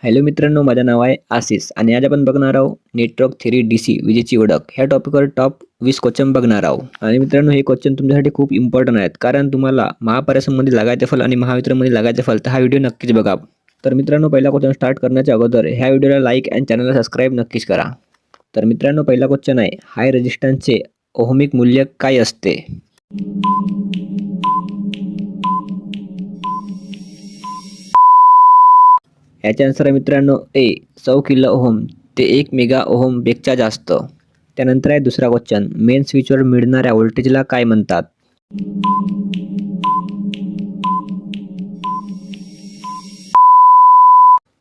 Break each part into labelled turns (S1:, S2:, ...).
S1: Hello मित्रांनो, माझं नाव आहे आशिष आणि आज आपण बघणार आहोत नेटवर्क थेरी DC विजेची ओळख ह्या टॉपिकवर टॉप 20 क्वेश्चन बघणार आहोत। आणि मित्रांनो, हे क्वेश्चन तुमच्यासाठी खूप इम्पॉर्टंट आहेत, कारण तुम्हाला महापरीक्षेमध्ये लागायचे फल आणि महावितरणमध्ये लागायचे फल, तर हा व्हिडिओ नक्कीच बघा। तर मित्रांनो, पहिला क्वेश्चन स्टार्ट करण्याच्या अगोदर ह्या व्हिडिओला लाईक आणि चॅनलला सबस्क्राईब नक्कीच करा। तर मित्रांनो, पहिला क्वेश्चन आहे, हाय रेझिस्टन्सचे ओहमिक मूल्य काय असते? याचे आन्सर आहे मित्रांनो ए 100 किलो ओहम ते 1 मेगा ओहम पेक्षा जास्त। त्यानंतर आहे दुसरा क्वेश्चन, मेन स्विचवर मिळणाऱ्या व्होल्टेजला काय म्हणतात?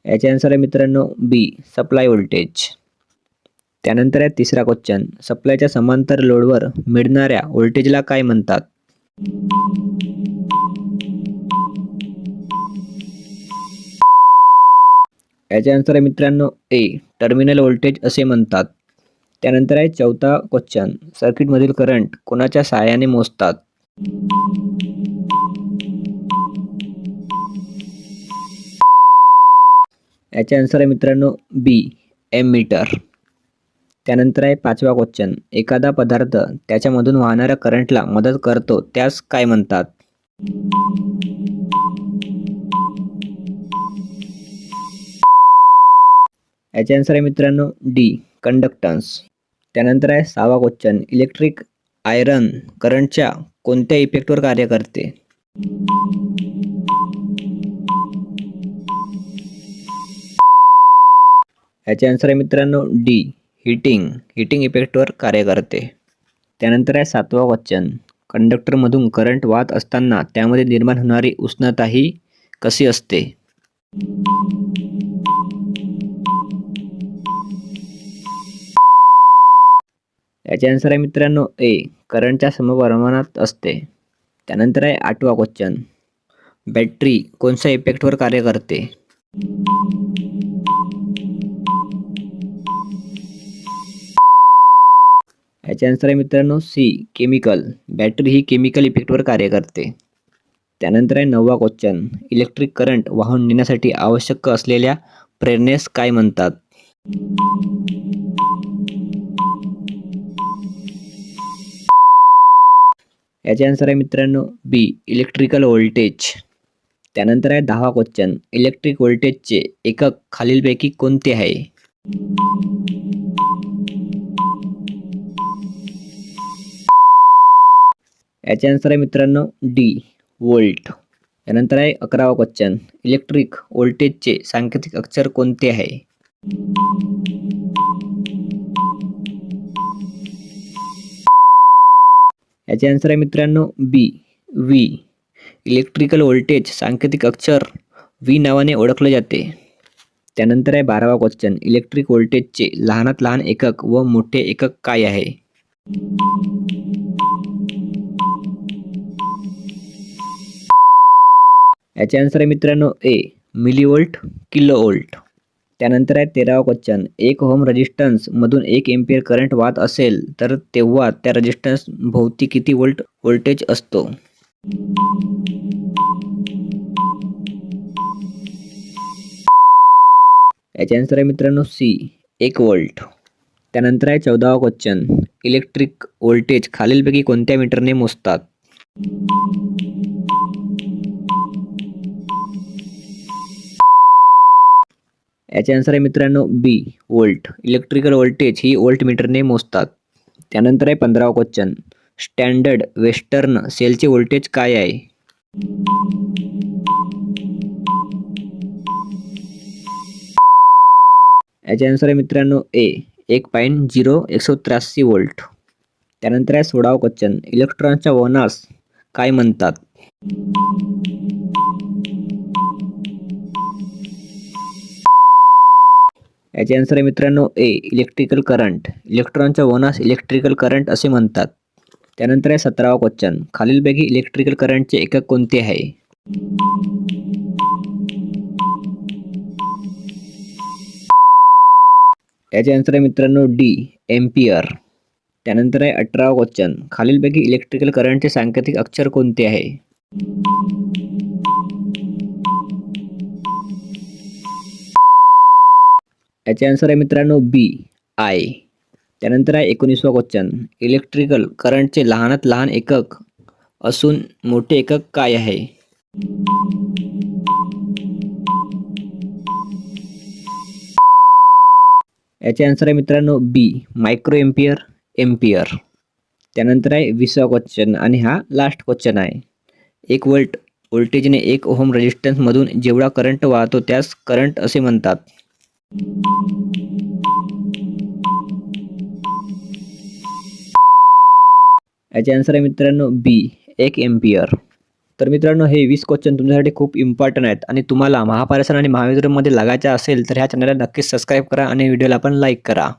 S1: याचे आन्सर आहे मित्रांनो बी सप्लाय व्होल्टेज। त्यानंतर आहे तिसरा क्वेश्चन, सप्लायच्या समांतर लोडवर मिळणाऱ्या व्होल्टेजला काय म्हणतात? याचे आन्सर आहे मित्रांनो ए टर्मिनल व्होल्टेज असे म्हणतात। त्यानंतर आहे चौथा क्वेश्चन, सर्किटमधील करंट कोणाच्या सहाय्याने मोजतात? याचे आन्सर आहे मित्रांनो बी एमीटर। त्यानंतर आहे पाचवा क्वेश्चन, एखादा पदार्थ त्याच्यामधून वाहणाऱ्या करंटला मदत करतो त्यास काय म्हणतात? याचे आन्सर आहे मित्रांनो डी कंडक्टन्स। त्यानंतर आहे सहावा क्वेश्चन, इलेक्ट्रिक आयरन करंटच्या कोणत्या इफेक्टवर कार्य करते? याचे आन्सर आहे मित्रांनो डी हिटिंग इफेक्टवर कार्य करते। त्यानंतर आहे सातवा क्वेश्चन, कंडक्टरमधून करंट वाहत असताना त्यामध्ये निर्माण होणारी उष्णता ही कशी असते? याचे आन्सर आहे मित्रांनो ए करंटच्या समप्रमाणात असते। त्यानंतर आहे आठवा क्वेश्चन, बॅटरी कोणत्या इफेक्टवर कार्य करते? याचे आन्सर आहे मित्रांनो सी केमिकल। बॅटरी ही केमिकल इफेक्टवर कार्य करते। त्यानंतर आहे नववा क्वेश्चन, इलेक्ट्रिक करंट वाहून नेण्यासाठी आवश्यक असलेल्या प्रेरणेस काय म्हणतात? याचे आन्सर आहे मित्रांनो बी इलेक्ट्रिकल व्होल्टेज। त्यानंतर आहे 10वा क्वेश्चन, इलेक्ट्रिक व्होल्टेजचे एकक खालीलपैकी कोणते आहे? याचे आन्सर आहे मित्रांनो डी वोल्ट। त्यानंतर आहे 11वा क्वेश्चन, इलेक्ट्रिक व्होल्टेजचे सांकेतिक अक्षर कोणते आहे? याचे आन्सर आहे मित्रांनो बी व्ही। इलेक्ट्रिकल व्होल्टेज सांकेतिक अक्षर व्ही नावाने ओळखले जाते। त्यानंतर आहे 12वा क्वेश्चन, इलेक्ट्रिक व्होल्टेजचे लहानात लहान एकक व मोठे एकक काय आहे? याचे आन्सर आहे मित्रांनो ए मिलीव्होल्ट किलोव्होल्ट। त्यानंतर आहे 13वा क्वेश्चन, 1 ओहम रेझिस्टन्स मधून 1 एम्पियर करंट वाहत असेल तर तेव्हा त्या रेझिस्टन्स भोवती किती वोल्ट व्होल्टेज असतो? याचे आन्सर आहे मित्रांनो सी 1 वोल्ट। त्यानंतर आहे 14वा क्वेश्चन, इलेक्ट्रिक व्होल्टेज खालीलपैकी कोणत्या मीटरने मोजतात? याचे आन्सर आहे मित्रांनो बी वोल्ट। इलेक्ट्रिकल व्होल्टेज ही वोल्ट मीटरने मोजतात। त्यानंतर आहे 15वा क्वेश्चन, स्टँडर्ड वेस्टर्न सेलचे व्होल्टेज काय आहे? याचे आन्सर आहे मित्रांनो ए 1.0183 वोल्ट। त्यानंतर आहे 16वा क्वेश्चन, इलेक्ट्रॉनच्या वहनास काय म्हणतात? याचे आन्सर आहे मित्रांनो ए इलेक्ट्रिकल करंट। इलेक्ट्रॉनच्या वहनास इलेक्ट्रिकल करंट असे म्हणतात। त्यानंतर आहे 17वा क्वेश्चन, खालीलपैकी इलेक्ट्रिकल करंटचे एकक कोणते आहे? याचे आन्सर आहे मित्रांनो डी एम्पियर। त्यानंतर आहे 18वा क्वेश्चन, खालीलपैकी इलेक्ट्रिकल करंटचे सांकेतिक अक्षर कोणते आहे? याचे आन्सर आहे मित्रांनो बी आय. त्यानंतर आहे 19वा क्वेश्चन. इलेक्ट्रिकल करंटचे लहानात लहान एकक असून मोठे एकक काय आहे? याचे आन्सर आहे मित्रांनो बी मायक्रो एम्पियर. त्यानंतर आहे 20वा क्वेश्चन आणि हा लास्ट क्वेश्चन आहे. 1 व्होल्ट व्होल्टेजने 1 ओहम रेझिस्टन्समधून जेवढा करंट वाहतो त्यास करंट असे म्हणतात. याचे आन्सर आहे मित्रांनो बी 1 एम्पियर. तर मित्रांनो हे 20 क्वेश्चन तुमच्यासाठी खूप इम्पॉर्टंट आहेत आणि तुम्हाला महापारेषण आणि महावितरणमध्ये लागायचे असेल तर ह्या चॅनलला नक्कीच सबस्क्राईब करा आणि व्हिडिओला पण लाईक करा.